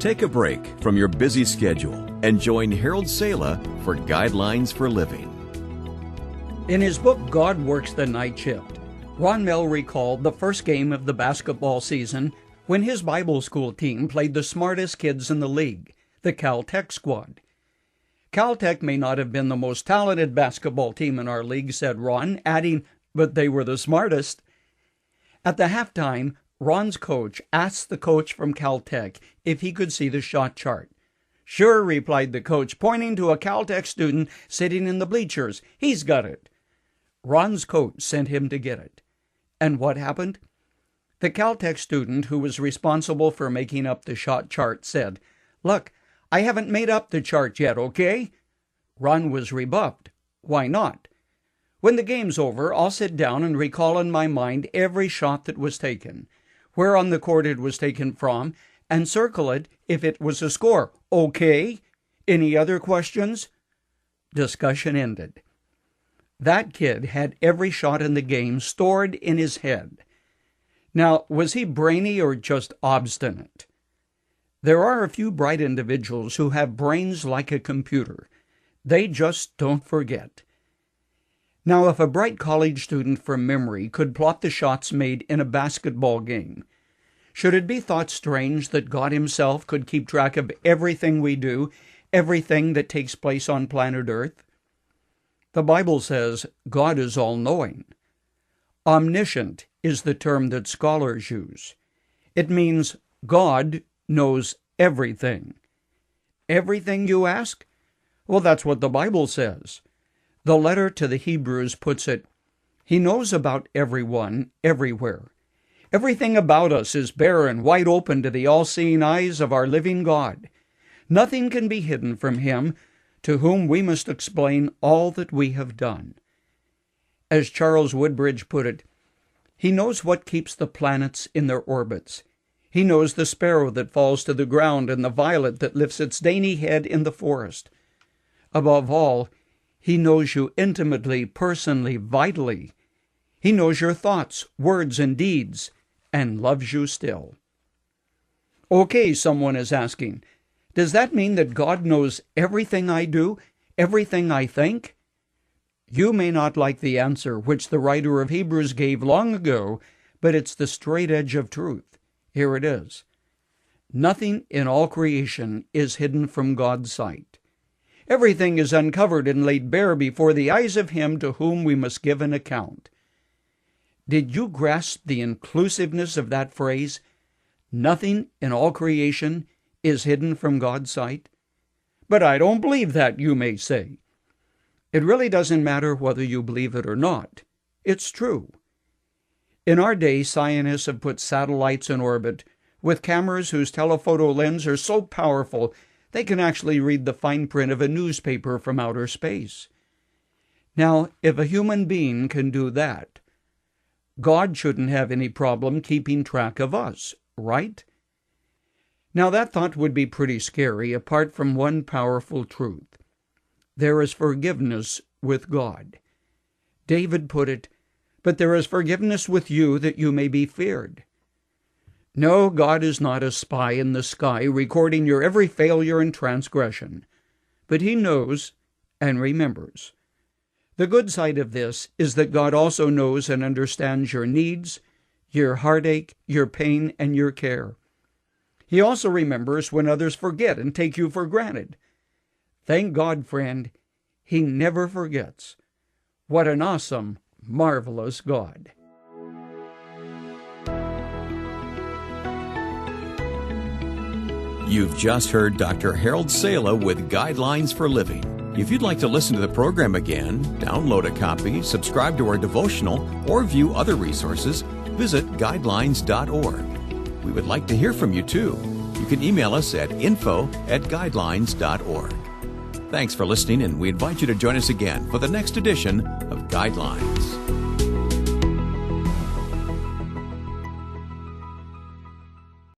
Take a break from your busy schedule and join Harold Sala for Guidelines for Living. In his book, God Works the Night Shift, Ron Mehl recalled the first game of the basketball season when his Bible school team played the smartest kids in the league, the Caltech squad. Caltech may not have been the most talented basketball team in our league, said Ron, adding, but they were the smartest. At the halftime, Ron's coach asked the coach from Caltech if he could see the shot chart. Sure, replied the coach, pointing to a Caltech student sitting in the bleachers. He's got it. Ron's coach sent him to get it. And what happened? The Caltech student who was responsible for making up the shot chart said, Look, I haven't made up the chart yet, okay? Ron was rebuffed. Why not? When the game's over, I'll sit down and recall in my mind every shot that was taken, where on the court it was taken from, and circle it if it was a score. Okay? Any other questions? Discussion ended. That kid had every shot in the game stored in his head. Now, was he brainy or just obstinate? There are a few bright individuals who have brains like a computer. They just don't forget. Now, if a bright college student from memory could plot the shots made in a basketball game, should it be thought strange that God himself could keep track of everything we do, everything that takes place on planet Earth? The Bible says God is all-knowing. Omniscient is the term that scholars use. It means God knows everything. Everything, you ask? Well, that's what the Bible says. The letter to the Hebrews puts it, He knows about everyone, everywhere. Everything about us is bare and wide open to the all-seeing eyes of our living God. Nothing can be hidden from Him, to whom we must explain all that we have done. As Charles Woodbridge put it, He knows what keeps the planets in their orbits. He knows the sparrow that falls to the ground and the violet that lifts its dainty head in the forest. Above all, He knows you intimately, personally, vitally. He knows your thoughts, words, and deeds, and loves you still. Okay, someone is asking, does that mean that God knows everything I do, everything I think? You may not like the answer which the writer of Hebrews gave long ago, but it's the straight edge of truth. Here it is. Nothing in all creation is hidden from God's sight. Everything is uncovered and laid bare before the eyes of Him to whom we must give an account. Did you grasp the inclusiveness of that phrase? Nothing in all creation is hidden from God's sight? But I don't believe that, you may say. It really doesn't matter whether you believe it or not. It's true. In our day, scientists have put satellites in orbit with cameras whose telephoto lens are so powerful they can actually read the fine print of a newspaper from outer space. Now, if a human being can do that, God shouldn't have any problem keeping track of us, right? Now, that thought would be pretty scary apart from one powerful truth. There is forgiveness with God. David put it, but there is forgiveness with you that you may be feared. No, God is not a spy in the sky recording your every failure and transgression, but He knows and remembers. The good side of this is that God also knows and understands your needs, your heartache, your pain, and your care. He also remembers when others forget and take you for granted. Thank God, friend, He never forgets. What an awesome, marvelous God. You've just heard Dr. Harold Sala with Guidelines for Living. If you'd like to listen to the program again, download a copy, subscribe to our devotional, or view other resources, visit guidelines.org. We would like to hear from you, too. You can email us at info@guidelines.org. Thanks for listening, and we invite you to join us again for the next edition of Guidelines.